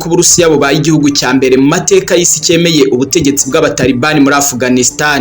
yuko Uburusiya bubaye igihugu cya mbere mu mateka y'isi cyemeye ubutegetsi bw'abatalibani muri Afghanistan.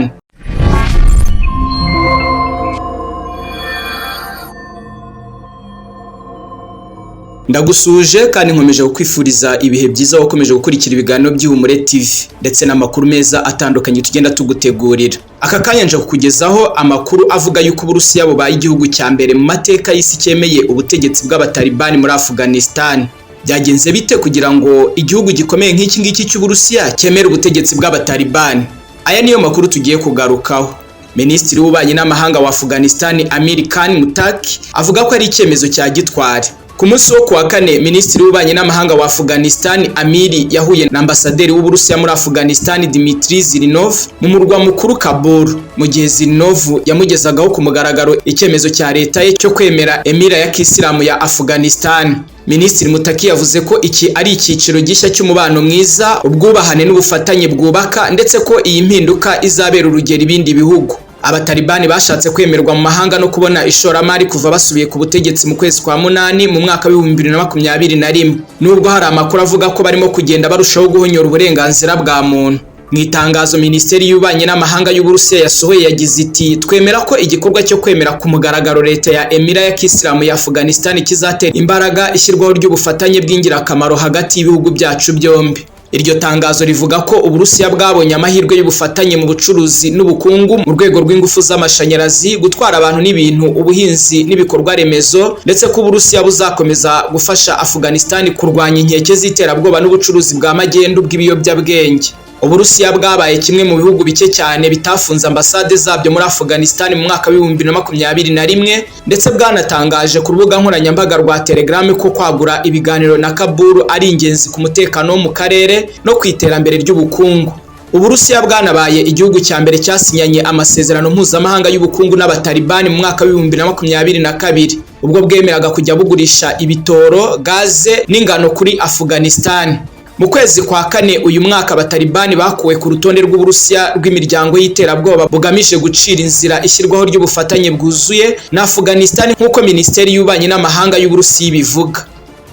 Ndagusuje kandi nkomeje kukwifuriza ibihe byiza wakomeje gukurikira ibiganiro by'Ihumure TV ndetse n'amakuru meza atandukanye tugenda tugutegurira. Aka kanya nje kukugezaho amakuru avuga yuko Uburusiya bubaye igihugu cya mbere mu mateka y'isi cyemeye ubutegetsi bw'abatalibani muri Afghanistan. Byagenze bite kugira ngo igihugu gikomeye nk'iki ngiki cy'Uburusiya cyemere ubutegetsi bw'abatalibani? Aya niyo makuru tugiye kugarukaho. Minisitiri w'ububanyi n'amahanga wa Afghanistan Amir Khan Muttaqi avuga ko ari icyemezo cya gitwari. Ku munsi wo kuwa kane, Minisitiri w'ububanyi n'amahanga wa Afghanistan Amir yahuye na ambasaderi w'Uburusiya muri Afghanistan Dmitry Zirinov mu murwa mukuru Kabul, mu gihe Zirinov yamugezagaho ku mugaragaro icyemezo cya leta ye cyo kwemera Emira ya Kisilamu ya Afghanistan. Minisitiri Muttaqi yavuze ko iki ari icyiciro gishya cy'umubano mwiza, ubwubahane n'ubufatanye bwubaka, ndetse ko iyi mpinduka izabera urugero ibindi bihugu. Abatalibani bashatse kwemerwa mu mahanga no kubona ishoramari kuva basubiye ku butegetsi mu kwezi kwa munani mu mwaka wa 2021. Nubwo hari amakuru avuga ko barimo kugenda barushaho guhonyora uburenganzira bwa muntu. Mu itangazo Minisiteri y'Ububanyi n'amahanga y'Uburusiya yasohoye yagize iti, twemera ko igikorwa cyo kwemera ku mugaragaro leta ya Emira ya Kisilamu ya Afghanistan kizatera imbaraga ishyirwaho ry'ubufatanye bw'ingirakamaro hagati y'ibihugu byacu byombi. Iryo tangazo rivuga ko Uburusiya bwabonye amahirwe y'ubufatanye mu bucuruzi n'ubukungu mu rwego rw'ingufu z'amashanyarazi, gutwara abantu n'ibintu, ubuhinzi n'ibikorwa remezo, ndetse ko Uburusiya buzakomeza gufasha Afghanistan kurwanya inkeke z'iterabwoba n'ubucuruzi bwa magendu bw'ibiyobyabwenge. Uburusiya bwabaye kimwe mu bihugu bike cyane bitafunze ambasade zabyo muri Afghanistan mu mwaka wa 2021, ndetse bwanatangaje ku rubuga nkoranyambaga rwa Telegram ko kwagura ibiganiro na Kabul ari ingenzi ku mutekano wo mu karere no ku iterambere ry'ubukungu. Uburusiya bwanabaye igihugu cya mbere cyasinyanye amasezerano mpuzamahanga y'ubukungu n'abatalibani mu mwaka wa 2022, ubwo bwemeraga kujya bugurisha ibitoro, gaze n'ingano kuri Afghanistan. Mu kwezi kwa kane uyu mwaka, abatalibani bakuwe ku rutonde rw'Uburusiya rw'imiryango y'iterabwoba bugamije gucira inzira ishyirwaho ry'ubufatanye bwuzuye na Afghanistan nk'uko Minisiteri y'Ububanyi n'amahanga y'Uburusiya ibivuga.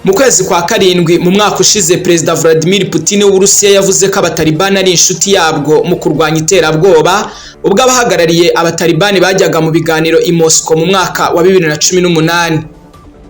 Mu kwezi kwa karindwi mu mwaka ushize, Perezida Vladimir Putin w'Uburusiya yavuze ko abatalibani ari inshuti yabwo mu kurwanya iterabwoba, ubwo abahagarariye abatalibani bajyaga mu biganiro i Moscow mu mwaka wa 2018.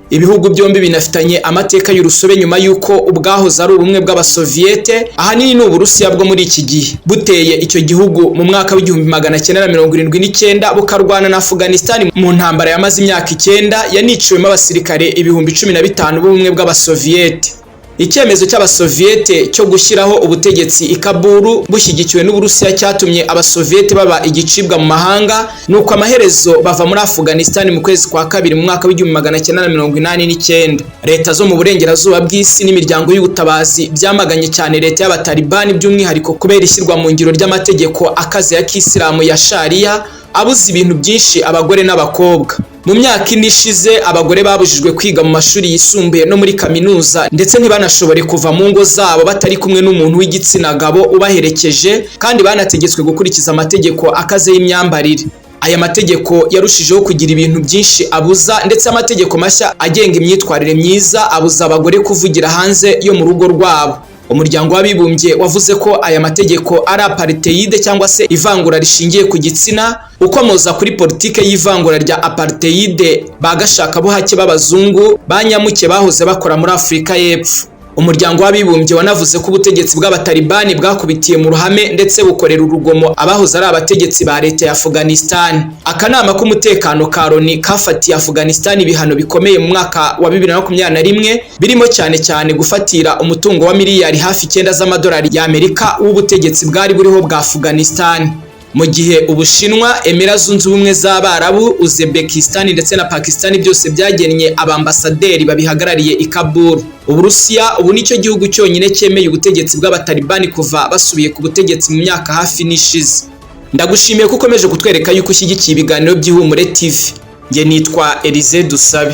Ibihugu byombi binafitanye amateka y'urusobe nyuma y'uko ubwahoze ari ubumwe bw'Abasoviyete, ahanini n'Uburusiya bwo muri iki gihe, buteye icyo gihugu mu mwaka wa 1979 bukarwana na Afghanistan mu ntambara yamaze imyaka 9 yaniciwemo abasirikare 15,000 b'ubumwe bw'Abasoviyete. Icyemezo cy'Abasoviyete cyo gushyiraho ubutegetsi i Kabul bushyigikiwe n'Uburusiya cyatumye Abasoviyete baba igicibwa mu mahanga, nuko amaherezo bava muri Afghanistan mu kwezi kwa kabiri mu mwaka wa 1989. Leta zo mu burengerazuba bw'isi n'imiryango y'ubutabazi byamaganye cyane leta y'abatalibani, by'umwihariko kubera ishyirwa mu ngiro ry'amategeko akaze ya Kisilamu ya Sharia abuza ibintu byinshi abagore n'abakobwa. Mu myaka ine ishize, abagore babujijwe kwiga mu mashuri yisumbuye no muri kaminuza, ndetse ntibanashobore kuva mu ngo zabo batari kumwe n'umuntu w'igitsina gabo ubaherekeje, kandi banategetswe gukurikiza amategeko akaze y'imyambarire. Aya mategeko yarushijeho kugira ibintu byinshi abuza, ndetse amategeko mashya agenga imyitwarire myiza abuza abagore kuvugira hanze yo mu rugo rwabo. Umuryango w'Abibumbye wavuze ko aya mategeko ari apartheid cyangwa se ivangura rishingiye ku gitsina, ukomoza kuri politike y'ivangura rya apartheid bagashaka buhake b'abazungu banyamuke bahoze bakora muri Afurika y'Epfo. Umuryango w'Abibumbye wanavuze ko ubutegetsi bw'abatalibani bwakubitiye mu ruhame ndetse bukorera urugomo abahoze ari abategetsi ba leta ya Afghanistan. Akanama k'umutekano ka Loni kafatiye Afghanistan ibihano bikomeye mu mwaka wa 2021, birimo cyane gufatira umutungo wa miliyari hafi 9 z'amadolari y'Amerika w'ubutegetsi bwari buriho bwa Afghanistan. Mu gihe Ubushinwa, Emira Zunze Ubumwe z'Abarabu, Uzbekistan ndetse na Pakistan byose byagennye abambasaderi babihagarariye i Kabul. Uburusiya ubu nicyo gihugu cyonyine cyemeye ubutegetsi bw'abatalibani kuva basubiye ku butegetsi mu myaka hafi n'ishize. Ndagushimiye ko ukomeje kutwereka yuko ushyigikiye ibiganiro by'Ihumure TV. Nge nitwa Elize Dusabe.